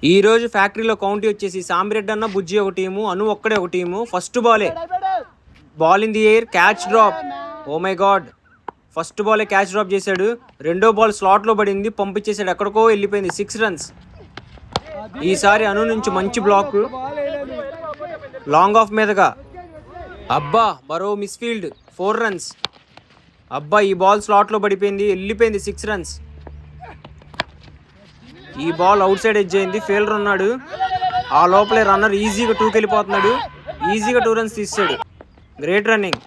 ఈ రోజు ఫ్యాక్టరీలో కౌంటీ వచ్చేసి సామిరెడ్డి అన్న బుజ్జి ఒక టీము, అను ఒక్కడే ఒక team. First ball in the air, catch drop. Oh my god, first బాలే క్యాచ్ డ్రాప్ చేశాడు. రెండో బాల్ స్లాట్లో పడింది, పంపించేశాడు, ఎక్కడికో వెళ్ళిపోయింది. 6 రన్స్. ఈసారి అను నుంచి మంచి బ్లాక్, లాంగ్ ఆఫ్ మీదగా. అబ్బా, మరో మిస్ఫీల్డ్. 4 రన్స్. అబ్బా, ఈ బాల్ స్లాట్లో పడిపోయింది, వెళ్ళిపోయింది. 6 రన్స్. ఈ బాల్ అవుట్ సైడ్ ఎడ్జ్ అయింది, ఫీల్డర్ ఉన్నాడు, ఆ లోపలే రన్నర్ ఈజీగా 2కి వెళ్ళిపోతున్నాడు. ఈజీగా 2 రన్స్ తీసాడు. Great running.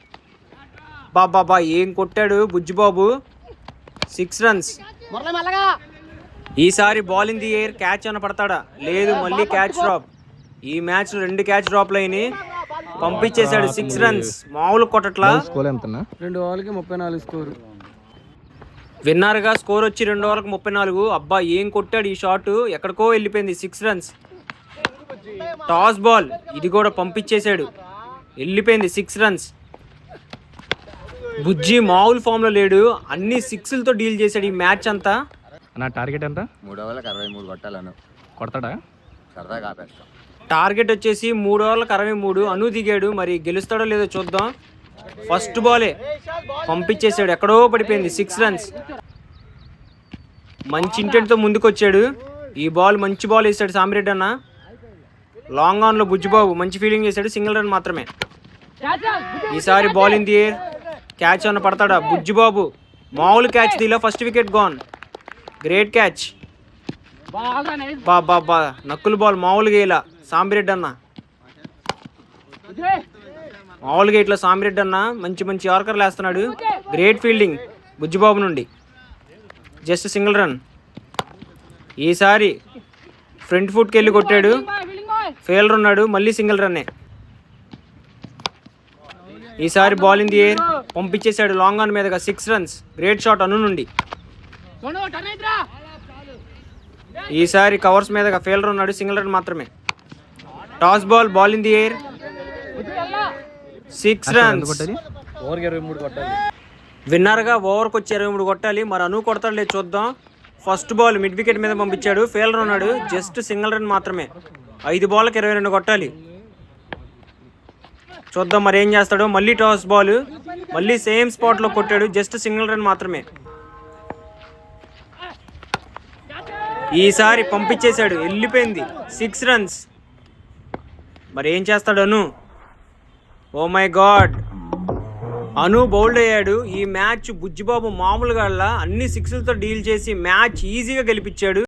బాబా, ఏం కొట్టాడు బుజ్జిబాబు. 6 రన్స్. ఈసారి ball in the air, catch అన్న పడతాడా? లేదు, మళ్ళీ క్యాచ్ డ్రాప్. ఈ మ్యాచ్ 2 క్యాచ్ డ్రాప్లు అయినాయి, పంపించేశాడు. 6 రన్స్. మామూలు కొట్టట్లా. 2 ఓవర్లకి 34 స్కోరు. విన్నర్గా స్కోర్ వచ్చి 2 ఓవర్లకు 34. అబ్బా, ఏం కొట్టాడు ఈ షాట్, ఎక్కడికో వెళ్ళిపోయింది. 6 రన్స్. టాస్ బాల్, ఇది కూడా పంపించేశాడు, వెళ్ళిపోయింది. 6 రన్స్. బుజ్జి మామూలు ఫామ్లో లేడు, అన్ని 6లతో డీల్ చేశాడు ఈ మ్యాచ్ అంతా. నా టార్గెట్ ఎంత? 3 ఓవర్లకు 63 కొట్టాలను. కొడతాడా? సరదాగా ఆపేస్తాం. టార్గెట్ వచ్చేసి 3 ఓవర్లకు 63. అను దిగాడు, మరి గెలుస్తాడో లేదో చూద్దాం. ఫస్ట్ బాలే పంపించేశాడు, ఎక్కడో పడిపోయింది. 6 రన్స్. మంచి ఇంటెంట్తో ముందుకొచ్చాడు. ఈ బాల్ మంచి బాల్ వేసాడు సామిరెడ్డి అన్న. లాంగ్ ఆన్లో బుజ్జిబాబు మంచి ఫీల్డింగ్ చేశాడు, సింగిల్ రన్ మాత్రమే. ఈసారి ball in the air, catch అన్న పడతాడా? బుజ్జిబాబు మామూలు క్యాచ్ తీలా, first wicket gone. Great catch. బా, నక్కులు బాల్ మామూలుగా ఇలా సామిరెడ్డి అన్న. మామూలుగా ఇట్లా సామిరెడ్డి అన్న మంచి యార్కర్లు వేస్తున్నాడు. గ్రేట్ ఫీల్డింగ్ బుజ్జిబాబు నుండి, జస్ట్ సింగిల్ రన్. ఈసారి ఫ్రంట్ ఫుట్కి వెళ్ళి కొట్టాడు, ఫీల్డర్ ఉన్నాడు, మళ్ళీ సింగిల్ రన్నే. ఈసారి బాల్ ఇన్ ది ఎయిర్, పంపించేశాడు లాంగ్ ఆన్ మీదగా. 6 రన్స్. గ్రేట్ షాట్ అను నుండి. ఈసారి కవర్స్ మీదగా ఫీల్డర్ ఉన్నాడు, సింగిల్ రన్ మాత్రమే. Toss ball, ball in the air, 6 runs. ఓవర్కి 23 కొట్టాలి. విన్నర్గా ఓవర్కి వచ్చి 23 కొట్టాలి. మరి అను కొడతాడు లేదు చూద్దాం. ఫస్ట్ బాల్ మిడ్ వికెట్ మీద పంపించాడు, ఫీల్డర్ ఉన్నాడు, జస్ట్ సింగిల్ రన్ మాత్రమే. 5 బాల్కి 22 కొట్టాలి. చూద్దాం మరి ఏం చేస్తాడో. మళ్ళీ టాస్ బాల్, మళ్ళీ సేమ్ స్పాట్లో కొట్టాడు, జస్ట్ సింగిల్ రన్ మాత్రమే. ఈసారి పంపించేశాడు, వెళ్ళిపోయింది. 6 రన్స్. మరి ఏం చేస్తాడు Anu? Oh my god, Anu bowled అయ్యాడు. ఈ మ్యాచ్ బుజ్జిబాబు మామూలుగా అన్ని 6లతో డీల్ చేసి మ్యాచ్ ఈజీగా గెలిపించాడు.